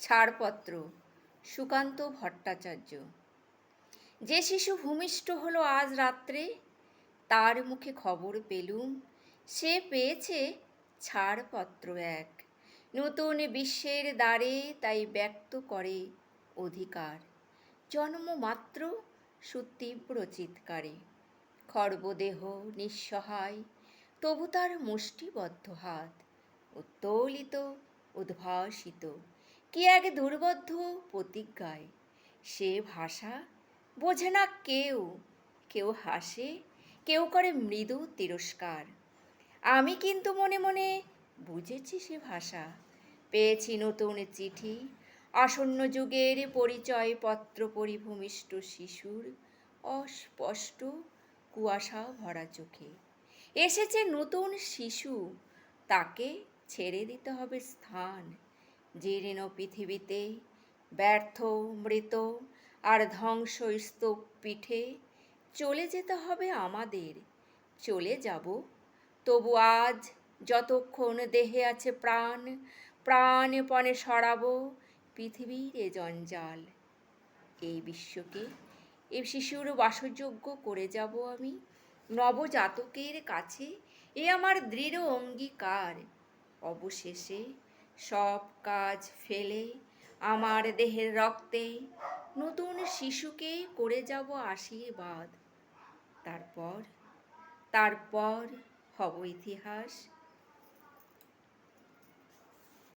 ছাড়পত্র, সুকান্ত ভট্টাচার্য। যে শিশু ভূমিষ্ঠ হলো আজ রাত্রে, তার মুখে খবর পেলুম, সে পেয়েছে ছাড়পত্র এক। নতুন বিশ্বের দ্বারে তাই ব্যক্ত করে অধিকার। জন্মমাত্র সুতীব্র চিৎকারে, খর্বদেহ নিঃসহায়, তবু তার মুষ্টিবদ্ধ হাত উত্তোলিত, উদ্ভাসিত, কি এক দুর্বোধ্য প্রতিজ্ঞায়। সে ভাষা বোঝে না কেউ, কেউ হাসে, কেউ করে মৃদু তিরস্কার। আমি কিন্তু মনে মনে বুঝেছি সে ভাষা। পেয়েছি নতুন চিঠি, আসন্ন যুগের পরিচয়পত্র পরিভূমিষ্ঠ শিশুর অস্পষ্ট কুয়াশা ভরা চোখে। এসেছে নতুন শিশু, তাকে ছেড়ে দিতে হবে স্থান। জীর্ণ পৃথিবীতে ব্যর্থ, মৃত আর ধ্বংসস্তূপ পিঠে চলে যেতে হবে আমাদের। চলে যাব, তবু আজ যতক্ষণ দেহে আছে প্রাণ, প্রাণপণে সরাবো পৃথিবীর এ জঞ্জাল। এই বিশ্বকে এ শিশুর বাসযোগ্য করে যাব আমি নবজাতকের কাছে, এ আমার দৃঢ় অঙ্গীকার। অবশেষে সব কাজ ফেলে আমার দেহের রক্তে নতুন শিশুকে করে যাব আশীর্বাদ। তারপর তারপর হব ইতিহাস।